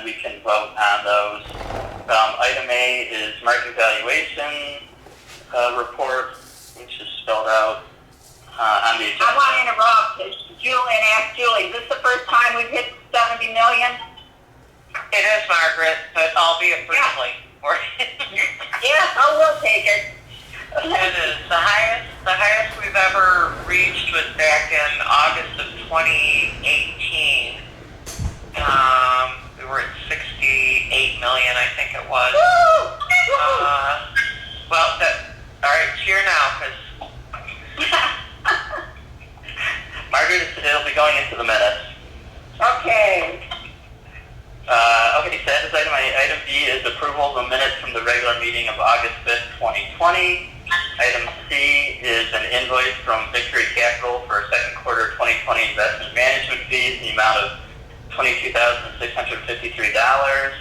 then we can vote on those. Item A is market valuation report, which is spelled out on the agenda. I want to interrupt. Julie, ask Julie, is this the first time we've hit 70 million? It is, Margaret, but albeit briefly. Yeah, we'll take it. It is the highest we've ever reached was back in August of 2018. We were at 68 million, I think it was. All right, cheer now, because Margaret, it'll be going into the minutes. Okay. Okay, status item B is approval of the minutes from the regular meeting of August 5th, 2020. Item C is an invoice from Victory Capital for second quarter 2020 investment management fees in the amount of $22,653.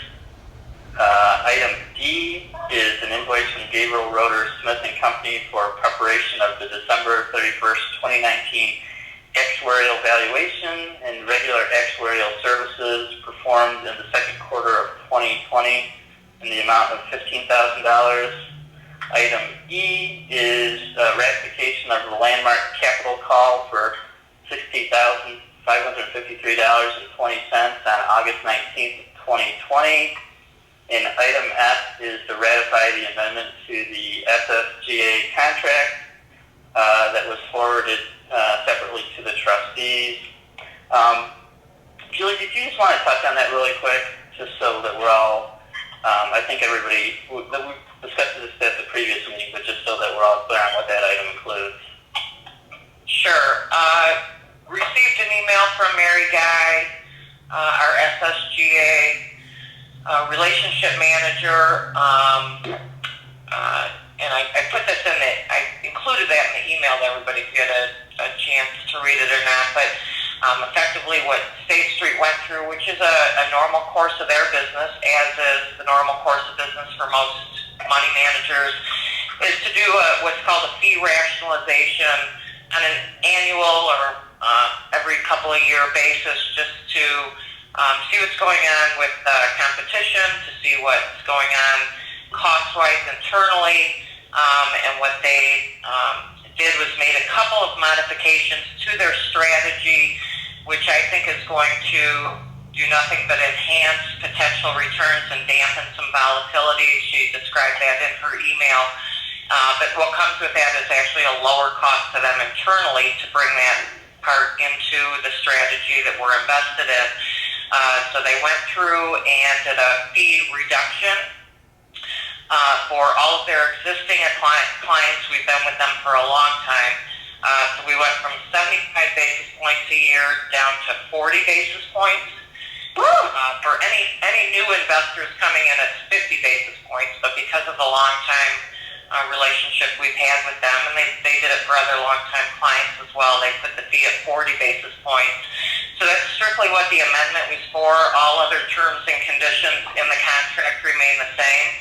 Item D is an invoice from Gabriel Roeder Smith and Company for preparation of the December 31st, 2019 actuarial valuation and regular actuarial services performed in the second quarter of 2020 in the amount of $15,000. Item E is ratification of the landmark capital call for $60,553.20 on August 19th, 2020. And item F is to ratify the amendment to the SSGA contract that was forwarded separately to the trustees. Julie, did you just want to touch on that really quick, just so that we're all, I think everybody, we discussed this at the previous meeting, but just so that we're all clear on what that item includes. Sure. Received an email from Mary Guy, our SSGA relationship manager, and I put this in I included that in the email to everybody if you had a chance to read it or not, but effectively what State Street went through, which is a normal course of their business, as is the normal course of business for most money managers, is to do what's called a fee rationalization on an annual or every couple of year basis, just to see what's going on with competition, to see what's going on cost-wise internally, and what they did was made a couple of modifications to their strategy, which I think is going to do nothing but enhance potential returns and dampen some volatility. She described that in her email. But what comes with that is actually a lower cost to them internally to bring that part into the strategy that we're invested in. So they went through and did a fee reduction for all of their existing clients. We've been with them for a long time. So we went from 75 basis points a year down to 40 basis points. For any new investors coming in, it's 50 basis points, but because of the long time relationship we've had with them, and they did it for other long-time clients as well, they put the fee at 40 basis points. So that's strictly what the amendment was for. All other terms and conditions in the contract remain the same.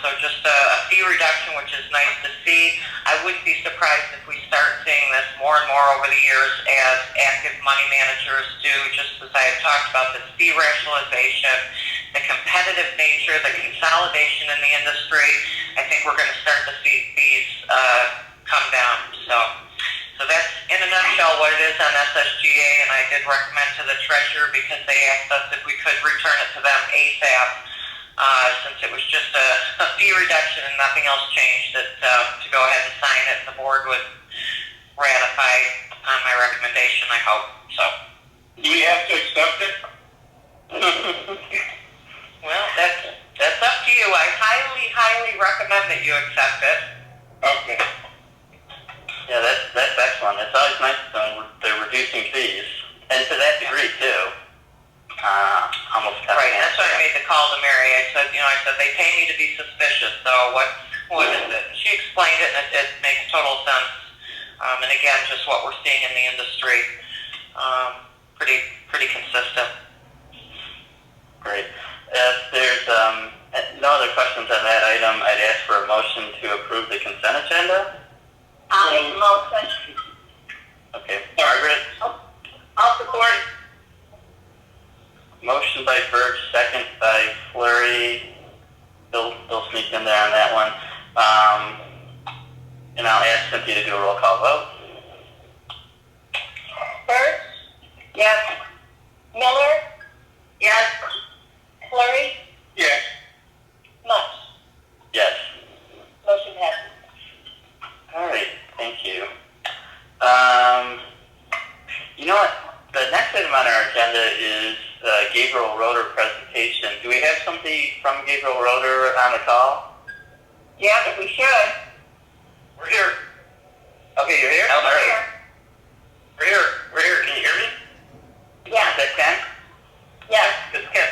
So just a fee reduction, which is nice to see. I wouldn't be surprised if we start seeing this more and more over the years as active money managers do, just as I had talked about, this fee rationalization, the competitive nature, the consolidation in the industry. I think we're going to start to see fees come down. So that's in a nutshell what it is on SSGA, and I did recommend to the treasurer, because they asked us if we could return it to them ASAP. Since it was just a fee reduction and nothing else changed, to go ahead and sign it, the board would ratify on my recommendation, I hope. So. Do we have to accept it? Well, that's up to you. I highly recommend that you accept it. Okay. Yeah, that's excellent. It's always nice when they're reducing fees, and to that degree too. Almost right. That's why I made the call to Mary. I said they pay me to be suspicious. So what is it? She explained it, and it makes total sense. And again, just what we're seeing in the industry, pretty consistent. Great. If there's no other questions on that item, I'd ask for a motion to approve the consent agenda. I'll make the motion. Okay, Margaret? I'll support. Motion by Birch, second by Flurry. They'll sneak in there on that one. And I'll ask Cynthia to do a roll call vote. Birch? Yes. Miller? Yes. Flurry? Yes. Much. Yes. Motion passes. All right, thank you. You know what? The next item on our agenda is Gabriel Roeder presentation. Do we have somebody from Gabriel Roeder on the call? Yeah, but we should. We're here. Okay, you're here? All right. We're here. We're here. Can you hear me? Yeah. Is that Ken? Yes. It's Ken.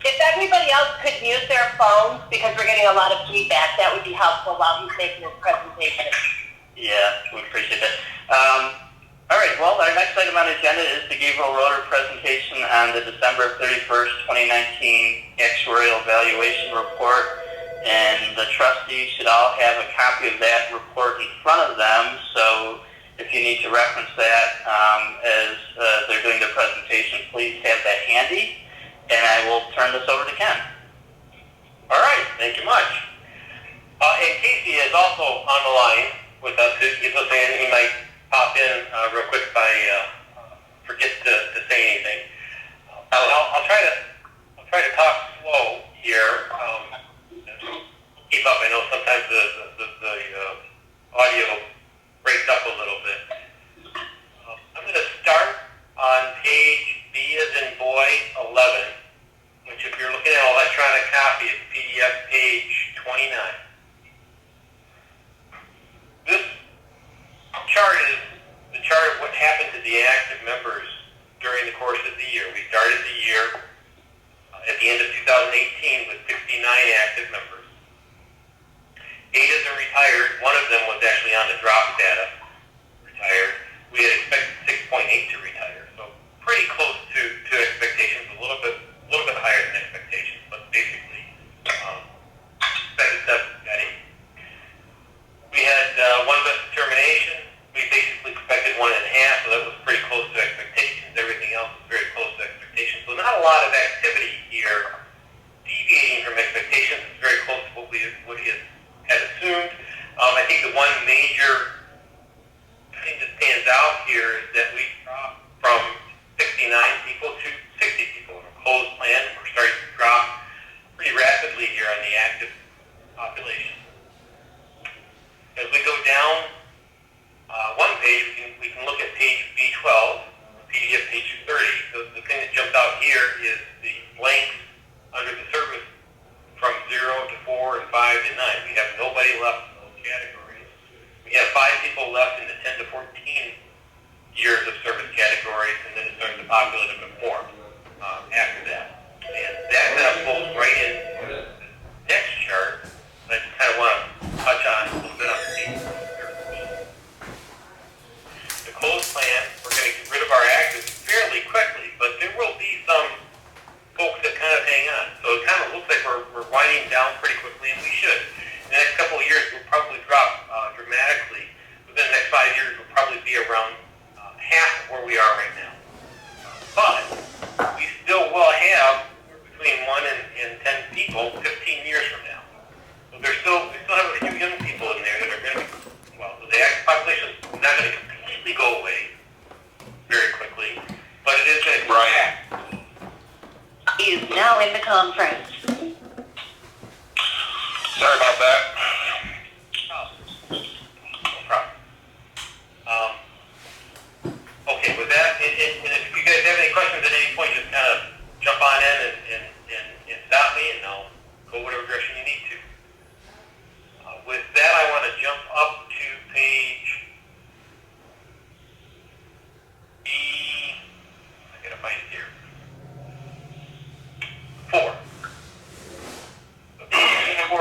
If everybody else could mute their phones, because we're getting a lot of feedback, that would be helpful while he's making his presentation. Yeah, we appreciate that. All right, well, our next item on the agenda is the Gabriel Roeder presentation on the December 31st, 2019 actuarial valuation report. And the trustees should all have a copy of that report in front of them. So if you need to reference that as they're doing their presentation, please have that handy. And I will turn this over to Ken. All right, thank you much. And Casey is also on the line with us. He's listening. He might pop in real quick if I forget to say anything. I'll try to talk slow here. Keep up. I know sometimes the audio breaks up a little bit. I'm going to start on page B as in boy 11, which if you're looking at an electronic copy, it's PDF page 29. This chart is the chart of what happened to the active members during the course of the year. We started the year at the end of 2018 with 69 active members. 8 of them retired. One of them was actually on the drop status, retired. We had expected 6.8 to retire, so pretty close to expectations. A little bit higher than expectations, but basically expected 7, got 8. We had one less determination. We basically expected 1.5, so that was pretty close to expectations. Everything else was very close to expectations. So not a lot of activity here deviating from expectations. It's very close to what we had assumed. I think the one major thing that stands out here is that we dropped from 69 people to 60 people in a closed plan. We're starting to drop pretty rapidly here on the active population. As we go down one page, we can look at page B12, PDF page 30. The thing that jumps out here is the blanks under the service from 0 to 4 and 5 to 9. We have nobody left in those categories. We have 5 people left in the 10 to 14 years of service categories, and then it starts to populate a bit more after that. And that kind of flows right in the next chart. I just kind of want to touch on a little bit on the page. The closed plan, we're going to get rid of our actives fairly quickly, but there will be some folks that kind of hang on. So it kind of looks like we're winding down pretty quickly, and we should. In the next couple of years, we'll probably drop dramatically. Within the next 5 years, we'll probably be around half of where we are right now. But we still will have between 1 and 10 people 15 years from now. So we still have a few young people in there that are going to be, well, the active population is not going to completely go away very quickly, but it is going to grow back. Is now in the conference. Sorry about that. No problem. Okay, with that, and if you guys have any questions at any point, just kind of jump on in and stop me, and I'll go whatever direction you need to. With that, I want to jump up to page B. I gotta find it here. 4. So page 4.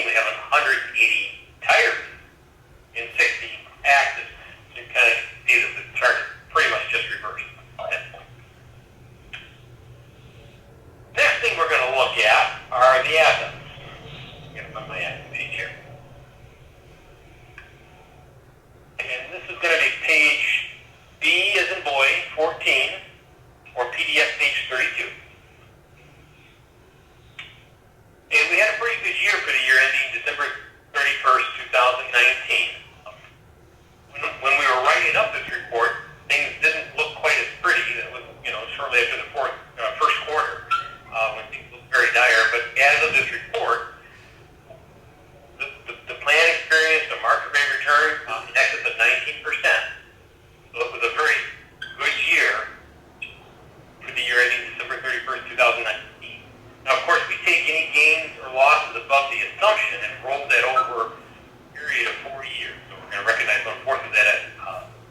we have 180 tires in 60 active. So you kind of see that the chart is pretty much just reversed at that point. Next thing we're going to look at are the assets. I'm going to put my asset page here. And this is going to be page B as in boy, 14, or PDF page 32. And we had a pretty good year for the year ending December 31st, 2019. When we were writing up this report, things didn't look quite as pretty. That was, shortly after the first quarter, when things looked very dire. But as of this report, the plan experienced a market rate return in excess of 19%. So it was a very good year for the year ending December 31st, 2019. Now, of course, we take any gains or losses above the assumption and roll that over a period of 4 years. So we're going to recognize 1/4 of that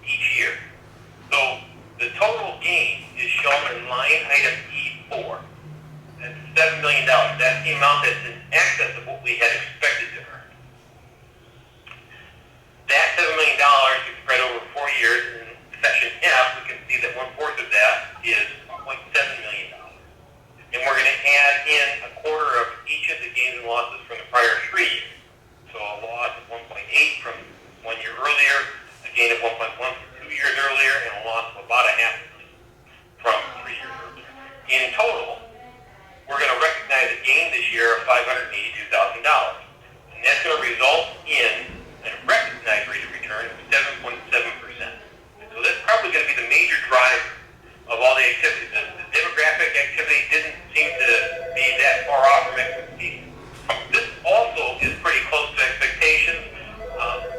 each year. So the total gain is shown in line item E4. That's $7 million. That's the amount that's in excess of what we had expected to earn. That $7 million is spread over 4 years. In section F, we can see that 1/4 of that is $1.7 million. And we're going to add in 1/4 of each of the gains and losses from the prior 3 years. So a loss of 1.8 from 1 year earlier, a gain of 1.1 from 2 years earlier, and a loss of about $0.5 million from 3 years earlier. In total, we're going to recognize a gain this year of $582,000. And that's going to result in a recognized rate of return of 7.7%. So that's probably going to be the major driver of all the activity. The demographic activity didn't seem to be that far off from expectations. This also is pretty close to expectations,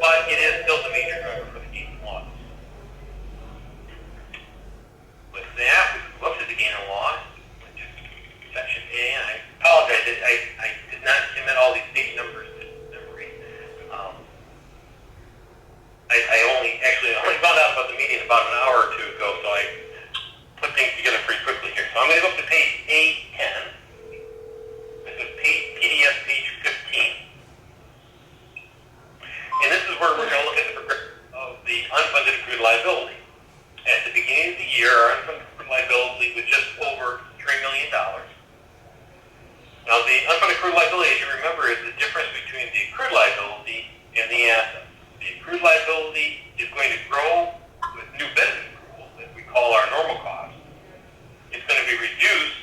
but it is still the major driver for the gain and loss. With that, we looked at the gain and loss, which is section A, and I apologize, I did not commit all these page numbers to memory. I only found out about the meeting about an hour or 2 ago, so I put things together pretty quickly here. So I'm going to go up to page A10. This is PDF page 15. And this is where we're going to look at the progression of the unfunded accrued liability. At the beginning of the year, our unfunded accrued liability was just over $3 million. Now, the unfunded accrued liability, as you remember, is the difference between the accrued liability and the asset. The accrued liability is going to grow with new benefit accruals that we call our normal cost. It's going to be reduced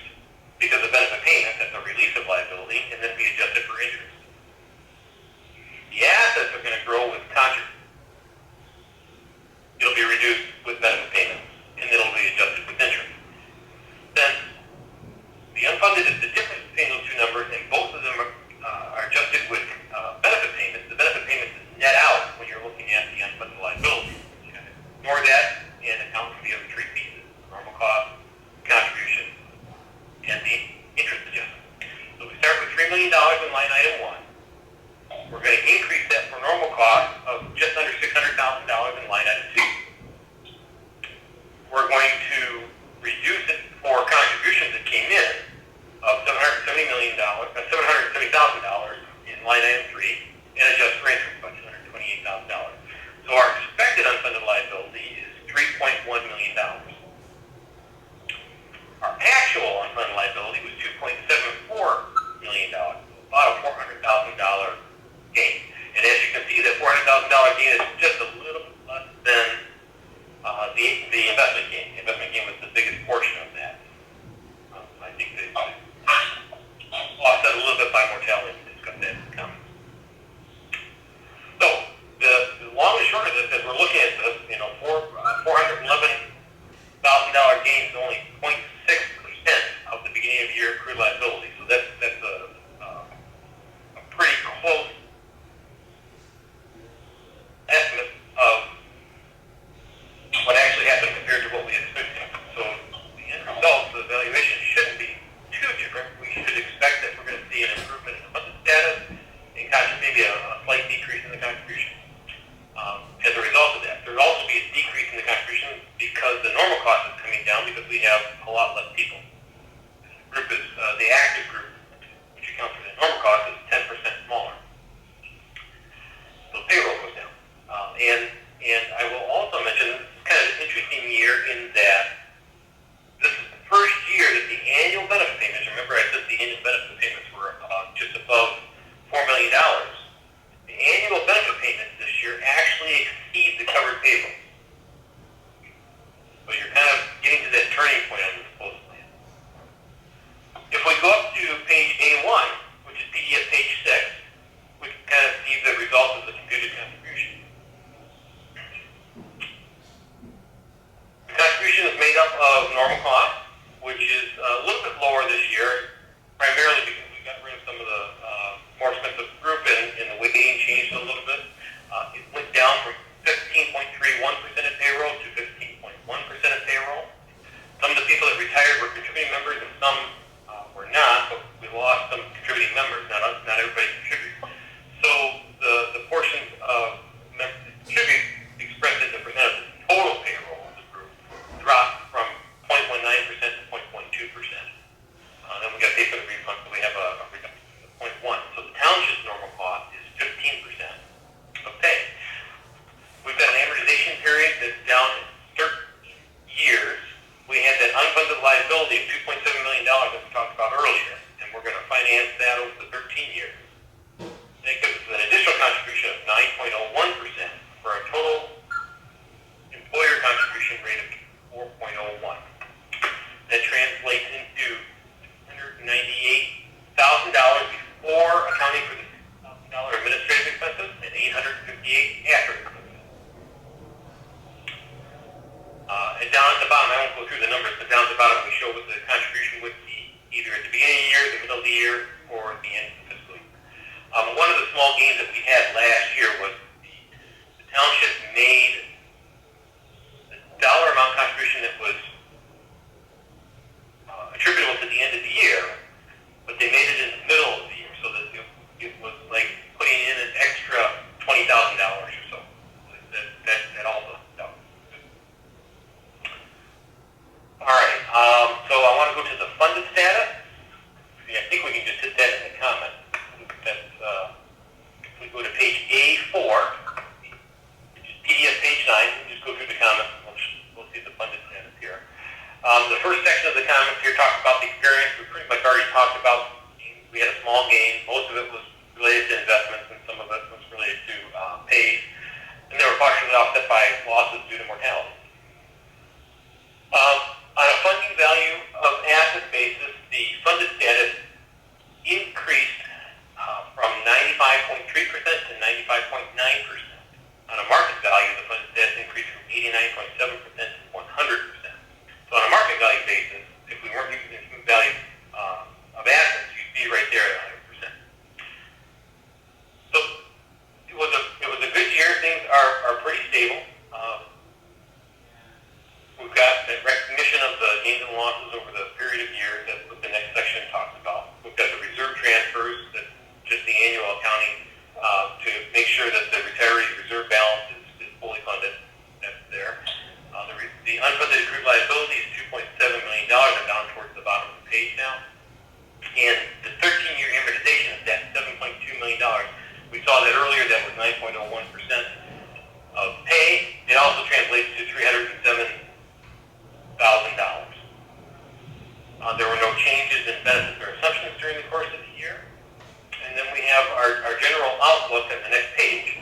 because of benefit payments at the release of liability and then be adjusted for interest. The assets are going to grow with contributions. It'll be reduced with benefit payments and it'll be adjusted with interest. Then the unfunded is the difference between those two numbers, and both of them are adjusted with benefit payments. The benefit payments net out when you're looking at the unfunded liability. You can ignore that and account for the other 3 pieces: normal cost, contribution, and the interest adjustment. So we start with $3 million in line item 1. We're going to increase that for normal cost of just under $600,000 in line item 2. We're going to reduce it for contributions that came in of $770,000 in line item 3, and adjust for interest by $228,000. So our expected unfunded liability is $3.1 million. Our actual unfunded liability was $2.74 million, about a $400,000 gain. And as you can see, that $400,000 gain is just a little bit less than the investment gain. The investment gain was the biggest portion of that. I think they offset a little bit by mortality. We discussed that in the comments. gains that we had last year was the township made the dollar amount contribution that was attributable to the end of the year, but they made it in the middle of the year, so that it was like putting in an extra $20,000 or so. That also helped. All right, so I want to go to the funded status. I think we can just hit that in the comment. That's, if we go to page A4, which is PDF page 9, just go through the comments and we'll see the funded status here. The first section of the comments here talks about the experience. We pretty much already talked about. We had a small gain. Most of it was related to investments and some of it was related to pays. And they were partially offset by losses due to mortality. On a funding value of asset basis, the funded status increased from 95.3% to 95.9%. On a market value, the funded status increased from 89.7% to 100%. So on a market value basis, if we weren't using the value of assets, you'd be right there at 100%. So it was a good year. Things are pretty stable. We've got the recognition of the gains and losses over the period of years. That's what the next section talks about. We've got the reserve transfers, that's just the annual accounting to make sure that the retiree reserve balance is fully funded. That's there. The unfunded accrued liability is $2.7 million. I'm down towards the bottom of the page now. And the 13-year amortization of that, $7.2 million. We saw that earlier. That was 9.01% of pay. It also translates to $307,000. There were no changes in benefits or assumptions during the course of the year. And then we have our general outlook on the next page.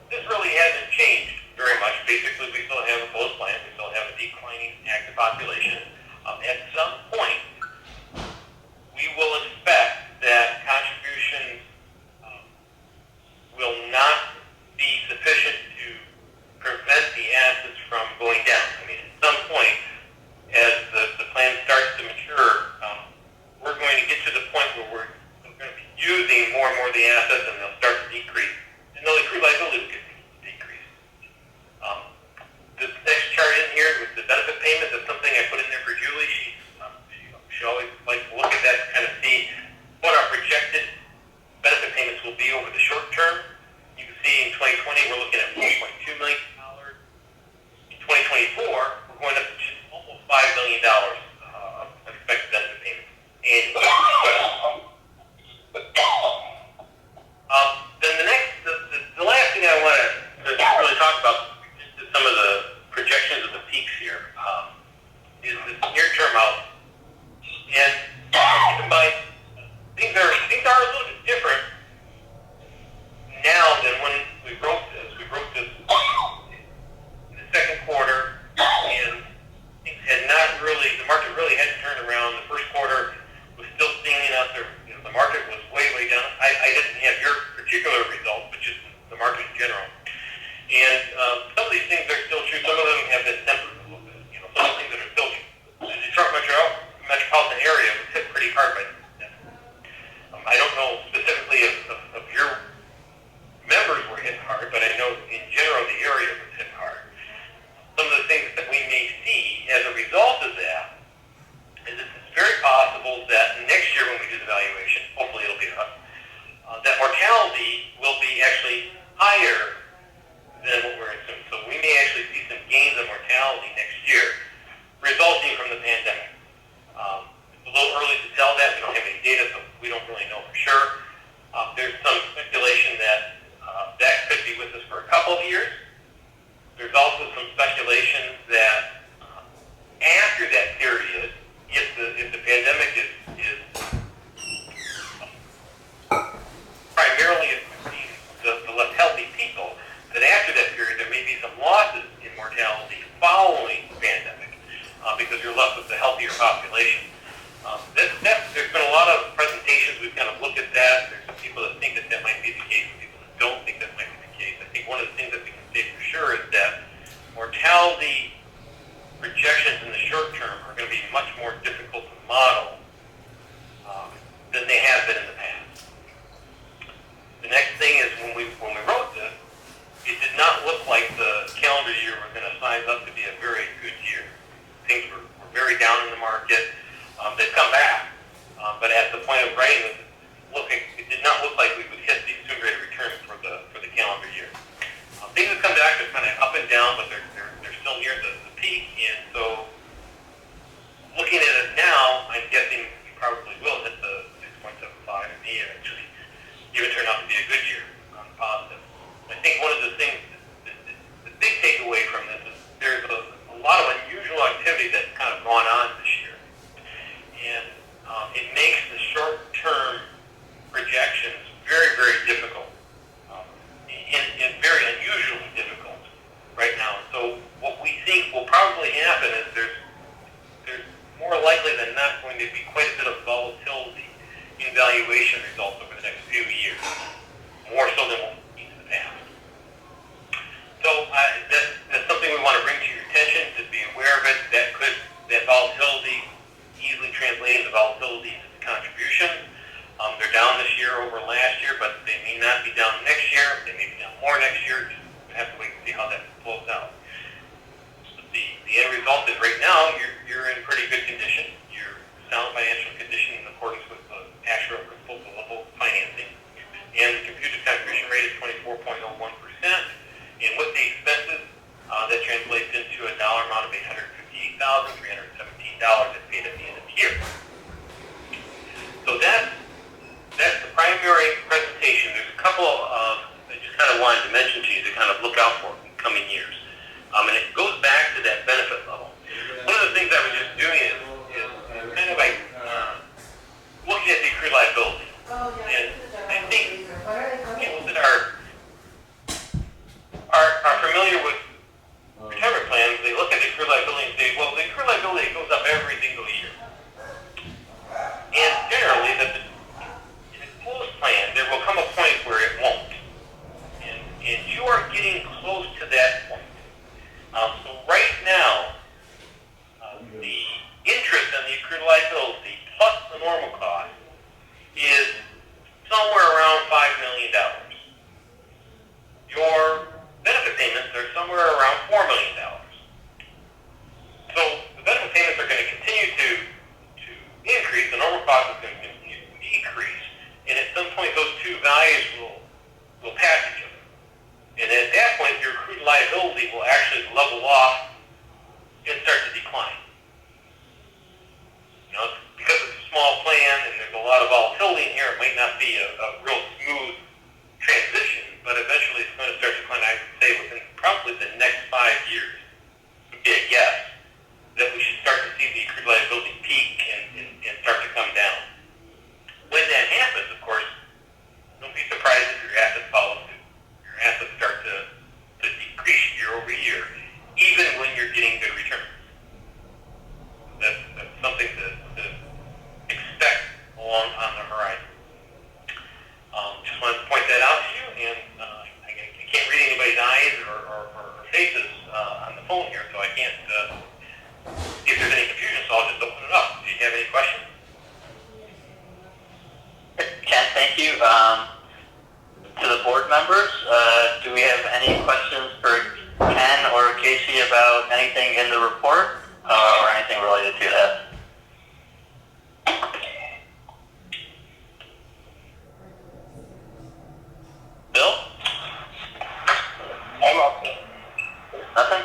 This really hasn't changed very much. Basically, we still have a closed plan. We still have a declining active population. At some point, we will expect that contributions will not be sufficient to prevent the assets from going down. I mean, at some point, as the plan starts to mature, we're going to get to the point where we're going to be using more and more of the assets, and they'll start to decrease. And the accrued liability will decrease. This next chart in here with the benefit payments, that's something I put in there for Julie. She always likes to look at that to kind of see what our projected benefit payments will be over the short term. You can see in 2020 we're looking at $1.2 million. In 2024 we're going up to almost $5 million of expected benefit payments annually. Then the next 24.01%. And with the expenses, that translates into a dollar amount of $858,317 that's paid at the end of the year. So that's the primary presentation. There's a couple of, I just kind of wanted to mention to you to kind of look out for in coming years. And it goes back to that benefit level. One of the things I was just doing is kind of like looking at the accrued liability. And I think people that are familiar with retirement plans, they look at the accrued liability and say, well, the accrued liability goes up every single year. And generally, in a closed plan, there will come a point where it won't. And you are getting close to that point. So right now, the interest on the accrued liability plus the normal cost is somewhere around $5 million. Your benefit payments are somewhere around $4 million. So the benefit payments are going to continue to increase, the normal cost is going to continue to decrease, and at some point those two values will pass each other. And at that point, your accrued liability will actually level off and start to decline. You know, because it's a small plan and there's a lot of volatility in here, it might not be a real smooth transition, but eventually it's going to start to decline. I would say within probably the next 5 years, would be a guess, that we should start to see the accrued liability peak and start to come down. When that happens, of course, don't be surprised if your assets follow suit. Your assets start to decrease year over year, even when you're getting good returns. That's something to expect along on the horizon. Just wanted to point that out to you, and I can't read anybody's eyes or faces on the phone here, so I can't see if there's any confusion, so I'll just open it up. Do you have any questions? Ken, thank you. To the board members, do we have any questions for Ken or Casey about anything in the report or anything related to that? Bill? Nothing?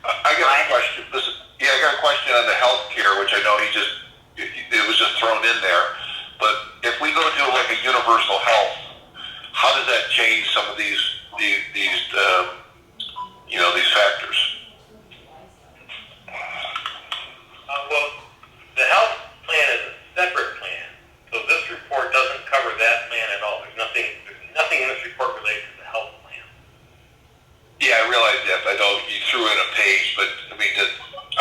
I got a question. I got a question on the healthcare, which I know it was just thrown in there. But if we go to like a universal health, how does that change some of these factors? Well, the health plan is a separate plan, so this report doesn't cover that plan at all. There's nothing in this report related to the health plan. Yeah, I realize that. I know you threw in a page, but I mean,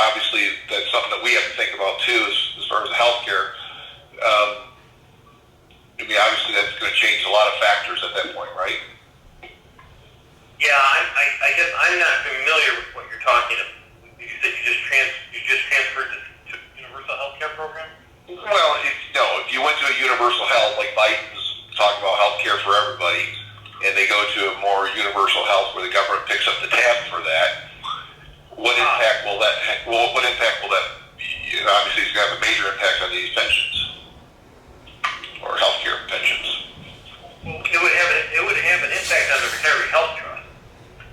obviously that's something that we have to think about too, as far as the healthcare. I mean, obviously that's going to change a lot of factors at that point, right? Yeah, I guess I'm not familiar with what you're talking about. You said you just transferred to universal healthcare program? Well, if you went to a universal health, like Biden's talking about healthcare for everybody, and they go to a more universal health where the government picks up the tab for that, what impact will that? What impact will that? Obviously, it's going to have a major impact on these pensions or healthcare pensions. Well, it would have an impact on the retiree health trust.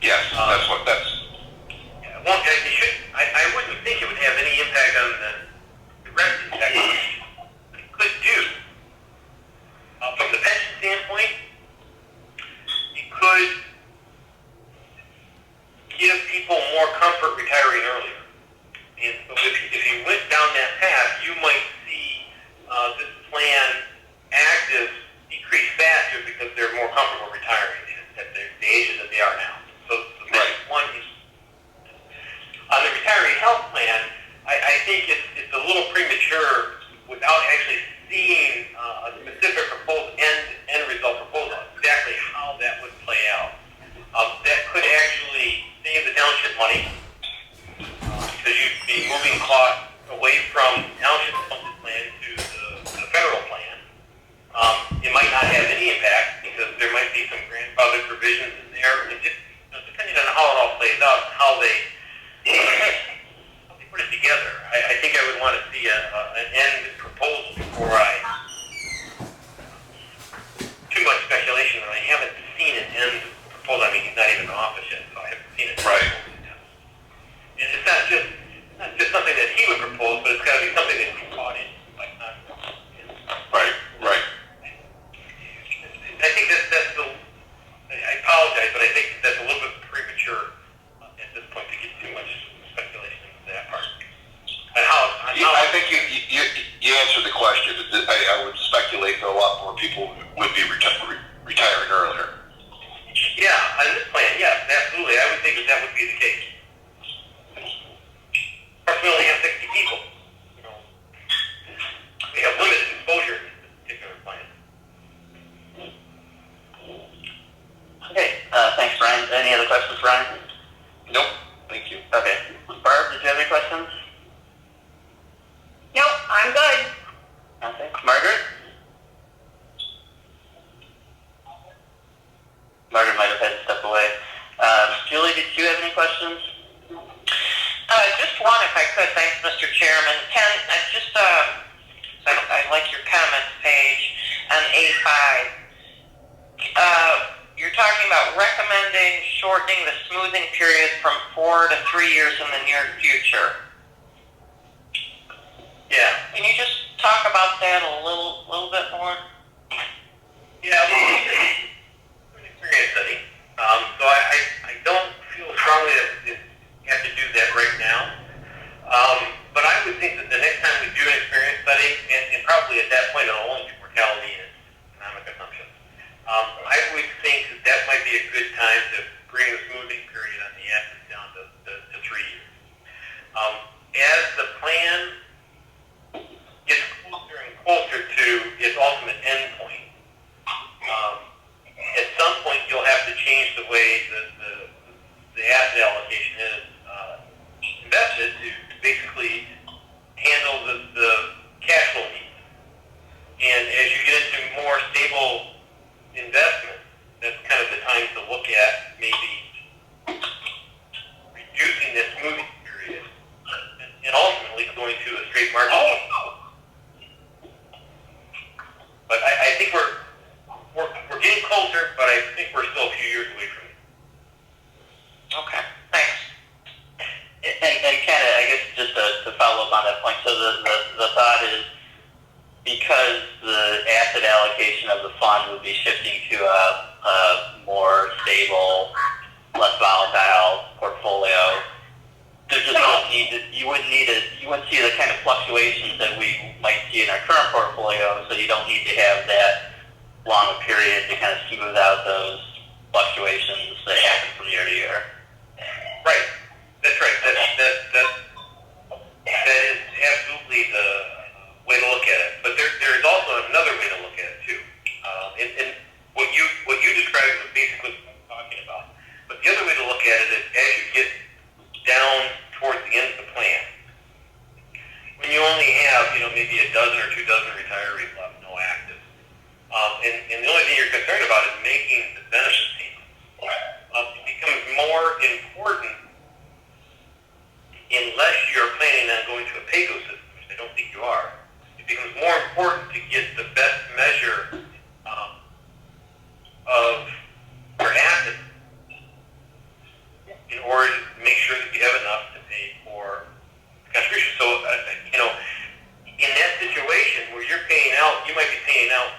Yes, that's what that's. Yeah, well, I wouldn't think it would have any impact on the rest of the technology. It could do. From the pension standpoint, it could give people more comfort retiring earlier. And so if you went down that path, you might see this plan active shortening the smoothing period from 4 to 3 years in the near future. Yeah. Can you just talk about that a little bit more? Yeah, an experience study. So I don't feel strongly that you have to do that right now. But I would think that the next time we do an experience study, and probably at that point it'll only be mortality and economic assumptions, I would think that might be a good time to bring the smoothing period on the assets down to 3 years. As the plan gets closer and closer to its ultimate endpoint, at some point you'll have to change the way the asset allocation is invested to basically handle the cash flow needs. And as you get into more stable investment, that's kind of the time to look at maybe reducing this smoothing period and ultimately going to a straight market. But I think we're getting closer, but I think we're still a few years away from it. Okay, thanks. And kind of, I guess, just to follow up on that point, so the thought is because the asset allocation of the fund would be shifting to a more stable, less volatile portfolio, there's just no need to, you wouldn't see the kind of fluctuations that we might see in our current portfolio, so you don't need to have that long a period to kind of smooth out those fluctuations that happen from year to year. Right. That's right. That is absolutely the way to look at it. But there is also another way to look at it too. And what you described was basically what I'm talking about. But the other way to look at it is as you get down towards the end of the plan, when you only have maybe a dozen or 2 dozen retirees left, no active, and the only thing you're concerned about is making the benefit payment. It becomes more important unless you're planning on going to a PAYGO system, which I don't think you are. It becomes more important to get the best measure of your assets in order to make sure that you have enough to pay for contributions. So, in that situation where you're paying out, you might be paying out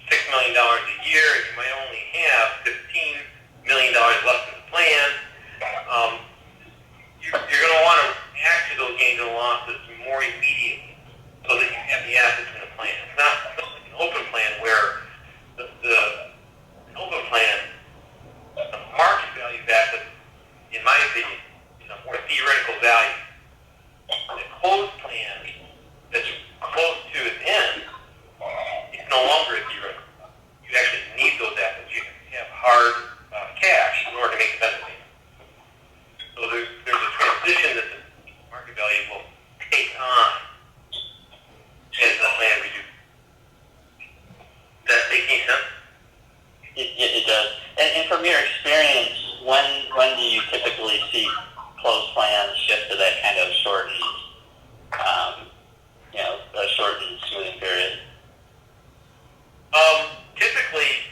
$6 million a year, and you might only have $15 million left in the plan. You're going to want to react to those gains and losses more immediately so that you have the assets in the plan. It's not like an open plan where an open plan, the market value of assets, in my opinion, is a more theoretical value. The closed plan that's close to its end is no longer a theoretical value. You actually need those assets. You have hard cash in order to make the benefit payment. So there's a transition that the market value will take on as the plan reduces. Does that make any sense? It does. And from your experience, when do you typically see closed plans shift to that kind of shortened smoothing period? Typically,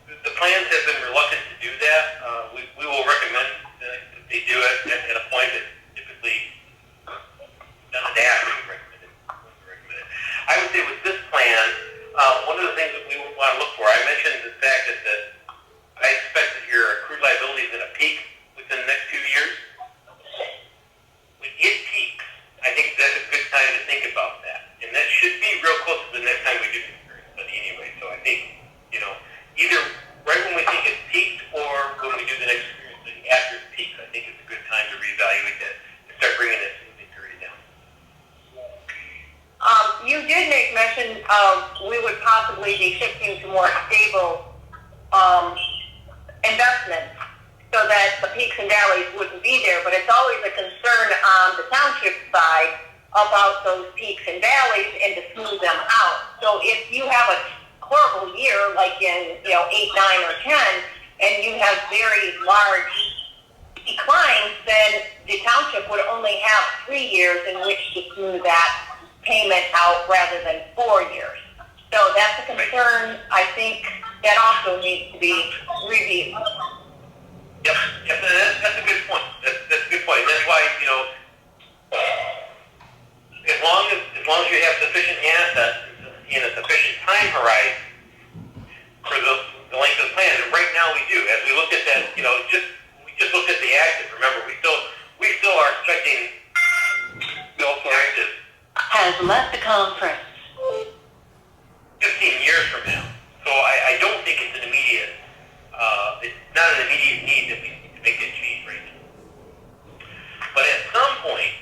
the plans have been reluctant to do that. We will recommend that they do it at a point that typically doesn't have to be recommended. I would say with this plan, one of the things that we want to look for, I mentioned the fact that I expect that your accrued liability is going to peak within the next 2 years. When it peaks, I think that's a good time to think about that. And that should be real close to the next time we do the experience study anyway. So I think, either right when we think it's peaked or when we do the next experience study after it peaks, I think it's a good time to reevaluate that and start bringing that smoothing period down. You did make mention of we would possibly be shifting to more stable investments so that the peaks and valleys wouldn't be there, but it's always a concern on the township side about those peaks and valleys and to smooth them out. So if you have a horrible year like in 8, 9, or 10, and you have very large declines, then the township would only have 3 years in which to smooth that payment out rather than 4 years. So that's a concern I think that also needs to be reviewed. Yep, yep, that's a good point. That's a good point. And that's why, as long as you have sufficient assets in a sufficient time horizon for the length of the plan, and right now we do. As we look at that, we just looked at the active. Remember, we still are expecting active has left the conference. 15 years from now. So I don't think it's an immediate. It's not an immediate need that we need to make that change right now. But at some point,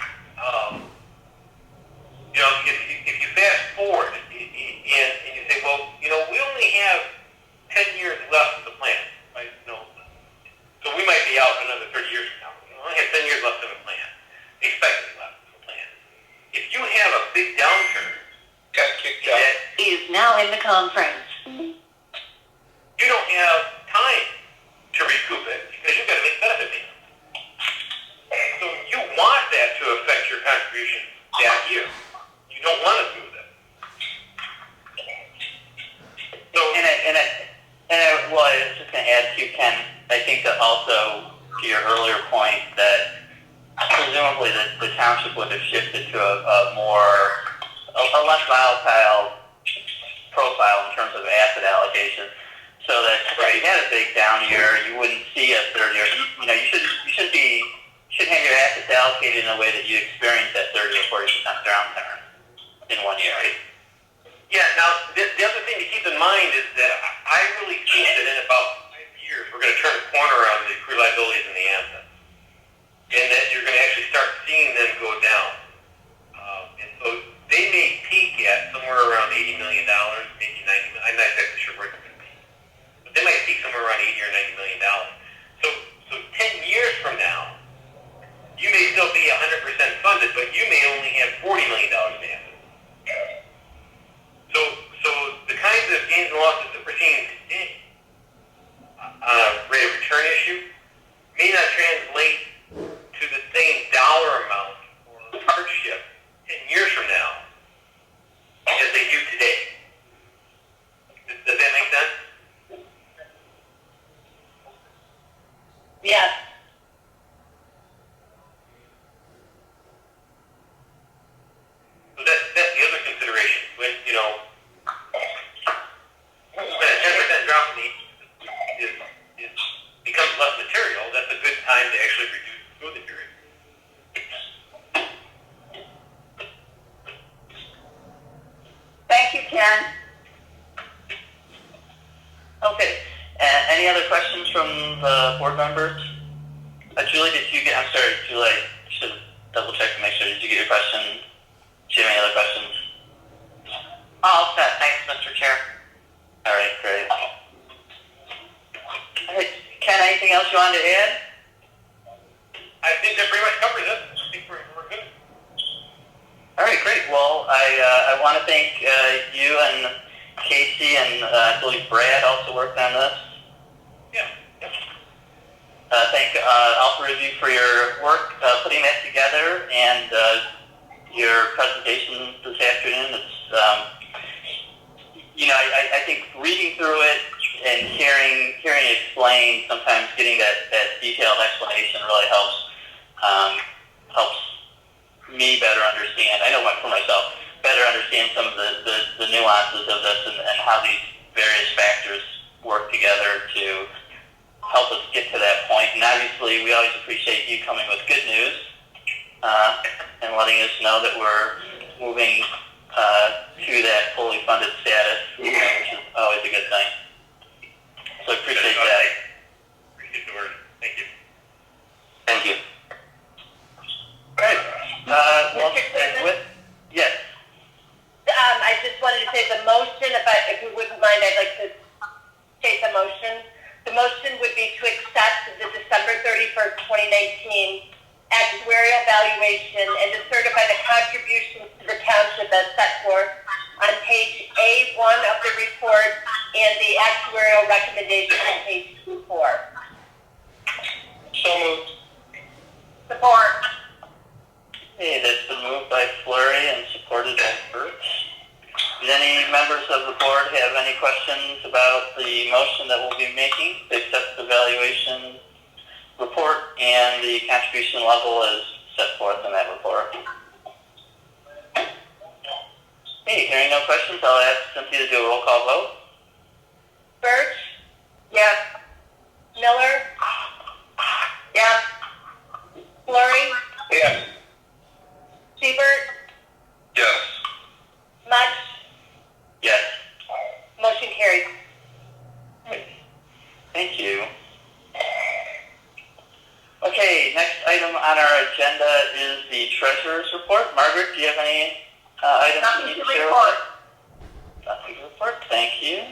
if you fast forward and you say, well, we only have 10 years left of the plan, right? So we might be out another 30 years from now. We only have 10 years left of the plan, expected left of the plan. If you have a big downturn, Got kicked out. He is now in the conference. you don't have time to recoup it because you've got to make benefit payments. So you want that to affect your contribution that year. You don't want to smooth it. So, Well, I was just going to add to Ken. I think that also to your earlier point that presumably the township would have shifted to a less volatile profile in terms of asset allocation, so that if you had a big down year, you wouldn't see a third year. You should have your assets allocated in a way that you experience that 30 or 40% downturn in 1 year. Right? yeah, now, the other thing to keep in mind is that I really think that in about 5 years, we're going to turn a corner on the accrued liabilities and the assets. And that you're going to actually start seeing them go down. And so they may peak at somewhere around $80 million, maybe $90 million. I'm not exactly sure where they're going to be. But they might peak somewhere around $80 or $90 million. So 10 years from now, you may still be 100% funded, but you may only have $40 million in assets. So the kinds of gains and losses that we're seeing today on a rate of return issue may not translate to the same dollar amount or hardship 10 years from now as they do today. Does that make sense? Yes. So that's the other consideration. When, when a 10% drop in the becomes less material, that's a good time to actually reduce the smoothing period. Thank you, Ken. Okay. Any other questions from the board members? Julie, I'm sorry, Julie, I should double check to make sure. Did you get your question? Do you have any other questions? All set. Thanks, Mr. Chair. All right, great. All right, Ken, anything else you wanted to add? I think that pretty much covers it. I think we're good. All right, great. Well, I want to thank you and Casey and I believe Brad also worked on this. Yeah. Thank Alpha Review for your work putting that together and your presentation this afternoon. It's I think reading through it and hearing it explained, sometimes getting that detailed explanation really helps me better understand. I know for myself, better understand some of the nuances of this and how these various factors work together to help us get to that point. And obviously, we always appreciate you coming with good news and letting us know that we're moving to that fully funded status, which is always a good thing. So I appreciate that. Appreciate the word. Thank you. Thank you. Great. Yes. I just wanted to say the motion, if you wouldn't mind, I'd like to take the motion. The motion would be to accept the December 31st, 2019 actuarial valuation and to certify the contributions to the township as set forth on page A1 of the report and the actuarial recommendation on page 24. So moved. Support. Okay, that's been moved by Fleury and supported by Kurtz. Does any members of the board have any questions about the motion that we'll be making to accept the valuation report, and the contribution level is set forth in that report. Okay, hearing no questions, I'll ask Cynthia to do a roll call vote. Birch? Yes. Miller? Yes. Flurry? Yes. Siebert? Yes. Much? Yes. Motion carries. Thank you. Okay, next item on our agenda is the treasurer's report. Margaret, do you have any items Nothing you need to to share with report. us? Nothing to report. Thank you.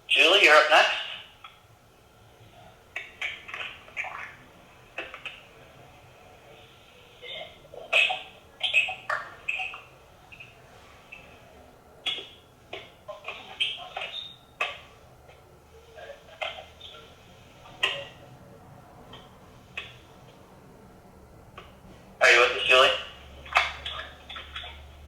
Julie, you're up next.